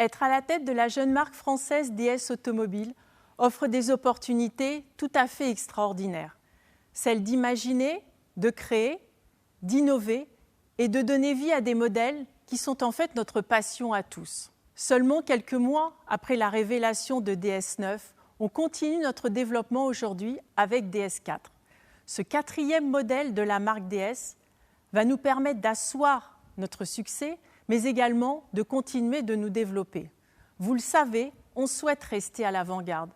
être à la tête de la jeune marque française DS Automobile offre des opportunités tout à fait extraordinaires. Celles d'imaginer, de créer, d'innover et de donner vie à des modèles qui sont en fait notre passion à tous. Seulement quelques mois après la révélation de DS9, on continue notre développement aujourd'hui avec DS4. Ce 4e modèle de la marque DS va nous permettre d'asseoir notre succès, mais également de continuer de nous développer. Vous le savez, on souhaite rester à l'avant-garde.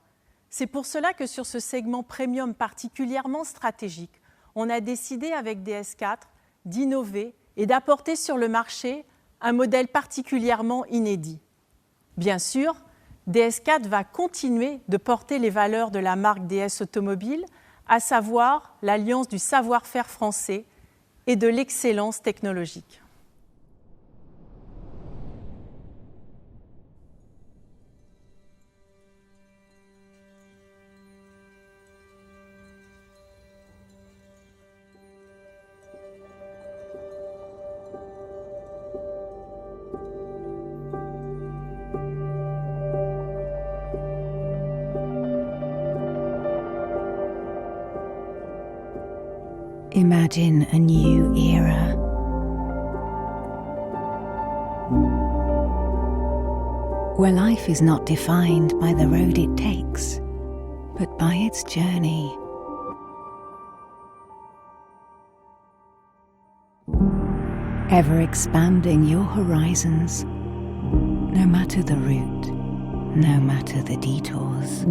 C'est pour cela que sur ce segment premium particulièrement stratégique, on a décidé avec DS4 d'innover et d'apporter sur le marché un modèle particulièrement inédit. Bien sûr, DS4 va continuer de porter les valeurs de la marque DS Automobile, à savoir l'alliance du savoir-faire français et de l'excellence technologique. Imagine a new era. Where life is not defined by the road it takes, but by its journey. Ever expanding your horizons, no matter the route, no matter the detours.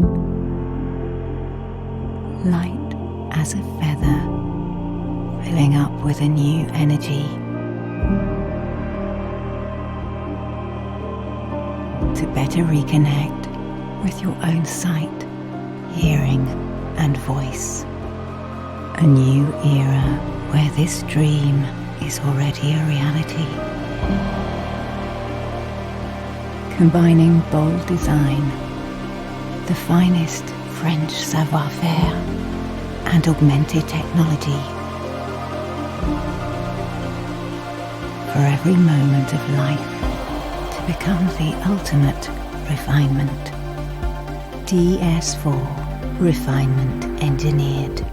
Light as a feather, filling up with a new energy. To better reconnect with your own sight, hearing and voice. A new era where this dream is already a reality. Combining bold design, the finest French savoir-faire and augmented technology. For every moment of life to become the ultimate refinement. DS4 Refinement Engineered.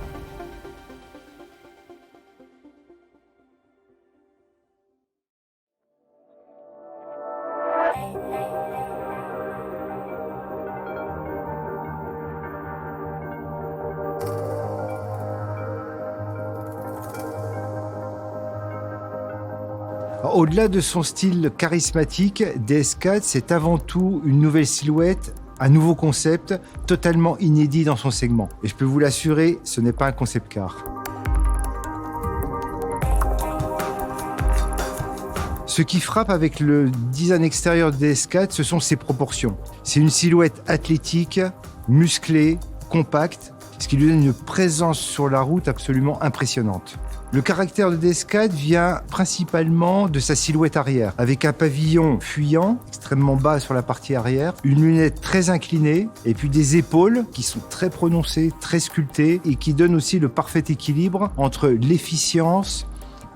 Au-delà de son style charismatique, DS4, c'est avant tout une nouvelle silhouette, un nouveau concept totalement inédit dans son segment. Et je peux vous l'assurer, ce n'est pas un concept car. Ce qui frappe avec le design extérieur de DS4, ce sont ses proportions. C'est une silhouette athlétique, musclée, compacte, ce qui lui donne une présence sur la route absolument impressionnante. Le caractère de DS4 vient principalement de sa silhouette arrière, avec un pavillon fuyant, extrêmement bas sur la partie arrière, une lunette très inclinée, et puis des épaules qui sont très prononcées, très sculptées, et qui donnent aussi le parfait équilibre entre l'efficience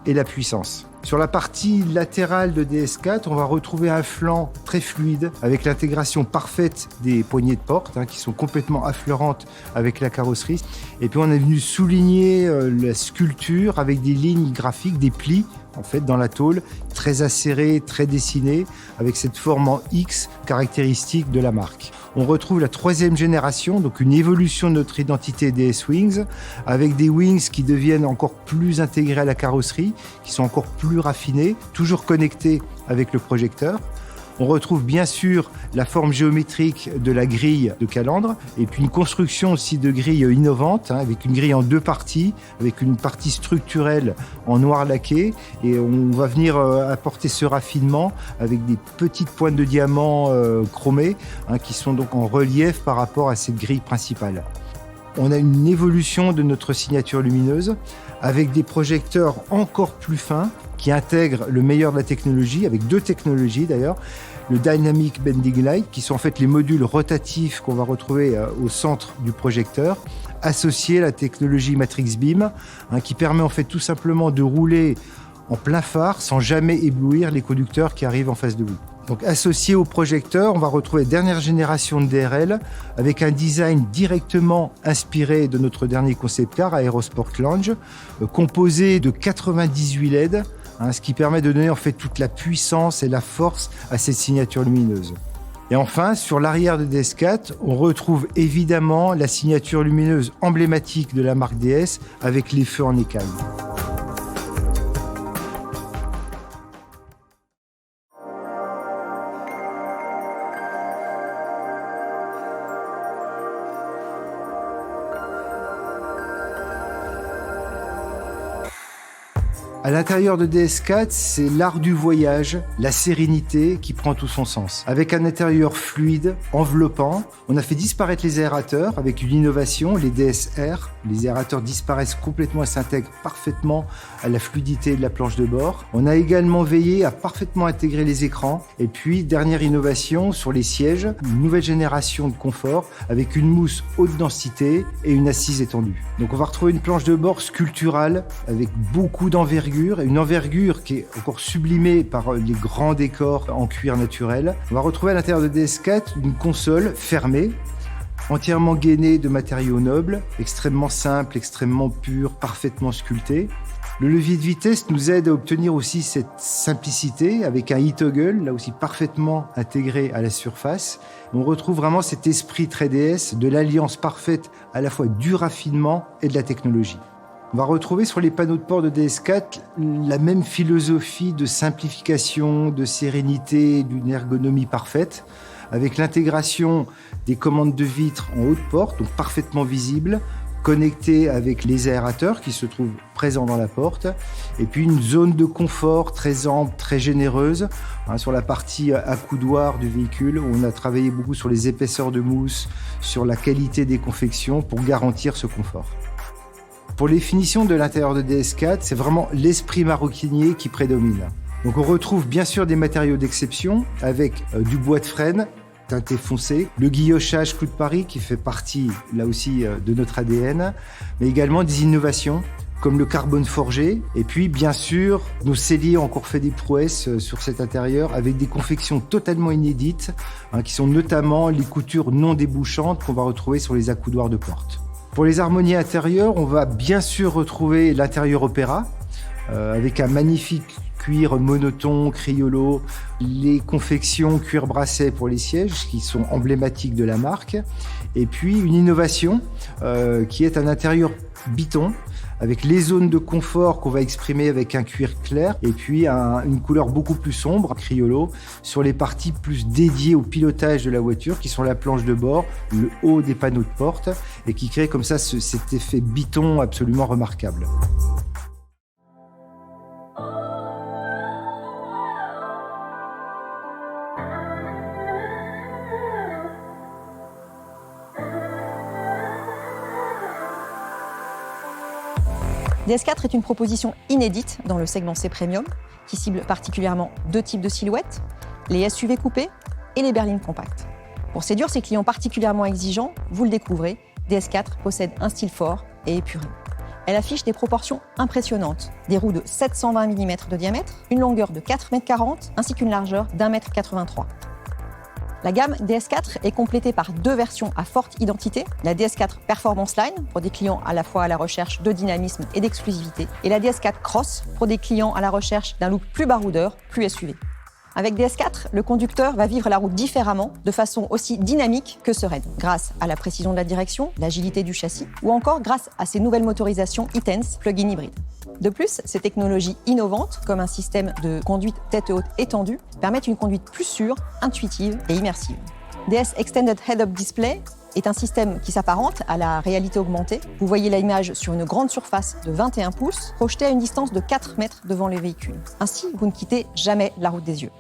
et la puissance. Sur la partie latérale de DS4, on va retrouver un flanc très fluide avec l'intégration parfaite des poignées de porte qui sont complètement affleurantes avec la carrosserie. Et puis on est venu souligner la sculpture avec des lignes graphiques, des plis en fait dans la tôle, très acérés, très dessinés, avec cette forme en X caractéristique de la marque. On retrouve la 3e génération, donc une évolution de notre identité DS Wings, avec des wings qui deviennent encore plus intégrés à la carrosserie, qui sont encore plus raffinés, toujours connectés avec le projecteur. On retrouve bien sûr la forme géométrique de la grille de calandre et puis une construction aussi de grille innovante avec une grille en 2 parties, avec une partie structurelle en noir laqué et on va venir apporter ce raffinement avec des petites pointes de diamant chromées qui sont donc en relief par rapport à cette grille principale. On a une évolution de notre signature lumineuse avec des projecteurs encore plus fins qui intègrent le meilleur de la technologie, avec 2 technologies d'ailleurs, le Dynamic Bending Light, qui sont en fait les modules rotatifs qu'on va retrouver au centre du projecteur, associés à la technologie Matrix Beam, qui permet en fait tout simplement de rouler en plein phare sans jamais éblouir les conducteurs qui arrivent en face de vous. Donc associé au projecteur, on va retrouver la dernière génération de DRL avec un design directement inspiré de notre dernier concept car Aerosport Lounge, composé de 98 LED, ce qui permet de donner en fait toute la puissance et la force à cette signature lumineuse. Et enfin, sur l'arrière de DS4, on retrouve évidemment la signature lumineuse emblématique de la marque DS avec les feux en écaille. À l'intérieur de DS4, c'est l'art du voyage, la sérénité qui prend tout son sens. Avec un intérieur fluide, enveloppant, on a fait disparaître les aérateurs avec une innovation, les DSR. Les aérateurs disparaissent complètement et s'intègrent parfaitement à la fluidité de la planche de bord. On a également veillé à parfaitement intégrer les écrans. Et puis, dernière innovation sur les sièges, une nouvelle génération de confort avec une mousse haute densité et une assise étendue. Donc on va retrouver une planche de bord sculpturale avec beaucoup d'envergure, une envergure qui est encore sublimée par les grands décors en cuir naturel. On va retrouver à l'intérieur de DS4 une console fermée, entièrement gainée de matériaux nobles, extrêmement simple, extrêmement pur, parfaitement sculpté. Le levier de vitesse nous aide à obtenir aussi cette simplicité avec un e-toggle, là aussi parfaitement intégré à la surface. On retrouve vraiment cet esprit très DS, de l'alliance parfaite à la fois du raffinement et de la technologie. On va retrouver sur les panneaux de port de DS4 la même philosophie de simplification, de sérénité, d'une ergonomie parfaite, avec l'intégration des commandes de vitres en haut de porte, donc parfaitement visibles, connectées avec les aérateurs qui se trouvent présents dans la porte, et puis une zone de confort très ample, très généreuse, sur la partie accoudoir du véhicule, où on a travaillé beaucoup sur les épaisseurs de mousse, sur la qualité des confections pour garantir ce confort. Pour les finitions de l'intérieur de DS4, c'est vraiment l'esprit maroquinier qui prédomine. Donc on retrouve bien sûr des matériaux d'exception avec du bois de frêne teinté foncé, le guillochage Clou de Paris qui fait partie là aussi de notre ADN, mais également des innovations comme le carbone forgé, et puis bien sûr nos selliers ont encore fait des prouesses sur cet intérieur avec des confections totalement inédites, qui sont notamment les coutures non débouchantes qu'on va retrouver sur les accoudoirs de porte. Pour les harmonies intérieures, on va bien sûr retrouver l'intérieur opéra, avec un magnifique cuir monoton, criollo, les confections cuir brassé pour les sièges qui sont emblématiques de la marque, et puis une innovation qui est un intérieur biton, avec les zones de confort qu'on va exprimer avec un cuir clair, et puis une couleur beaucoup plus sombre, criollo, sur les parties plus dédiées au pilotage de la voiture, qui sont la planche de bord, le haut des panneaux de porte, et qui crée comme ça cet effet biton absolument remarquable. DS4 est une proposition inédite dans le segment C-Premium qui cible particulièrement deux types de silhouettes, les SUV coupés et les berlines compactes. Pour séduire ces clients particulièrement exigeants, vous le découvrez, DS4 possède un style fort et épuré. Elle affiche des proportions impressionnantes, des roues de 720 mm de diamètre, une longueur de 4,40 m ainsi qu'une largeur d'1,83 m. La gamme DS4 est complétée par deux versions à forte identité, la DS4 Performance Line pour des clients à la fois à la recherche de dynamisme et d'exclusivité, et la DS4 Cross pour des clients à la recherche d'un look plus baroudeur, plus SUV. Avec DS4, le conducteur va vivre la route différemment, de façon aussi dynamique que sereine, grâce à la précision de la direction, l'agilité du châssis, ou encore grâce à ses nouvelles motorisations e-Tense plug-in hybride. De plus, ces technologies innovantes, comme un système de conduite tête haute étendue, permettent une conduite plus sûre, intuitive et immersive. DS Extended Head-Up Display est un système qui s'apparente à la réalité augmentée. Vous voyez l'image sur une grande surface de 21 pouces, projetée à une distance de 4 mètres devant les véhicules. Ainsi, vous ne quittez jamais la route des yeux.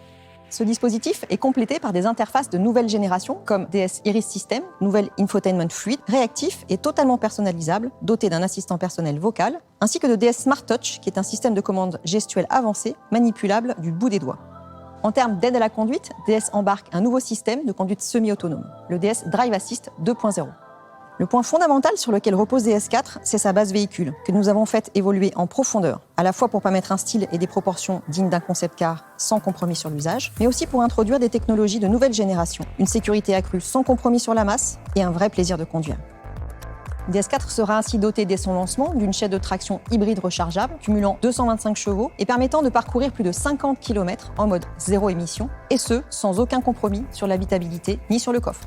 Ce dispositif est complété par des interfaces de nouvelle génération comme DS Iris System, nouvel infotainment fluide, réactif et totalement personnalisable, doté d'un assistant personnel vocal, ainsi que de DS Smart Touch, qui est un système de commande gestuelle avancé, manipulable du bout des doigts. En termes d'aide à la conduite, DS embarque un nouveau système de conduite semi-autonome, le DS Drive Assist 2.0. Le point fondamental sur lequel repose DS4, c'est sa base véhicule, que nous avons fait évoluer en profondeur, à la fois pour permettre un style et des proportions dignes d'un concept car sans compromis sur l'usage, mais aussi pour introduire des technologies de nouvelle génération, une sécurité accrue sans compromis sur la masse et un vrai plaisir de conduire. DS4 sera ainsi doté dès son lancement d'une chaîne de traction hybride rechargeable, cumulant 225 chevaux et permettant de parcourir plus de 50 km en mode zéro émission, et ce, sans aucun compromis sur l'habitabilité ni sur le coffre.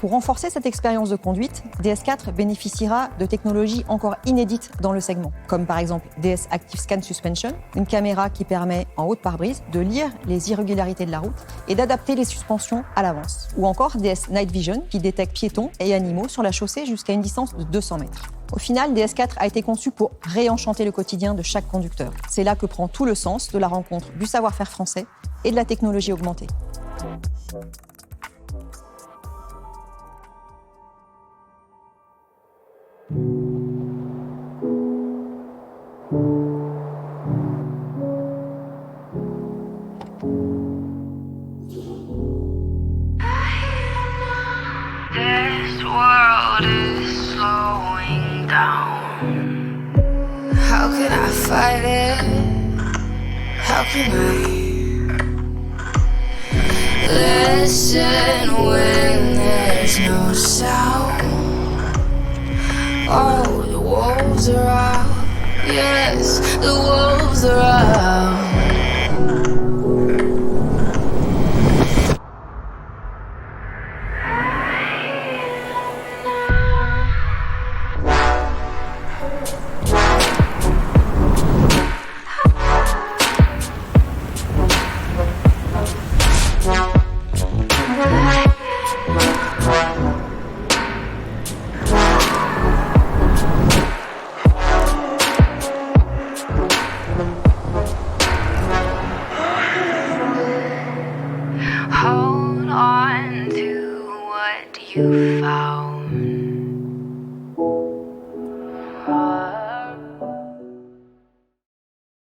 Pour renforcer cette expérience de conduite, DS4 bénéficiera de technologies encore inédites dans le segment, comme par exemple DS Active Scan Suspension, une caméra qui permet, en haute pare-brise, de lire les irrégularités de la route et d'adapter les suspensions à l'avance. Ou encore DS Night Vision, qui détecte piétons et animaux sur la chaussée jusqu'à une distance de 200 mètres. Au final, DS4 a été conçu pour réenchanter le quotidien de chaque conducteur. C'est là que prend tout le sens de la rencontre du savoir-faire français et de la technologie augmentée. This world is slowing down. How can I fight it? How can I listen when there's no sound? Oh, the wolves are out. Yes, the wolves are out. Hold on to what you found.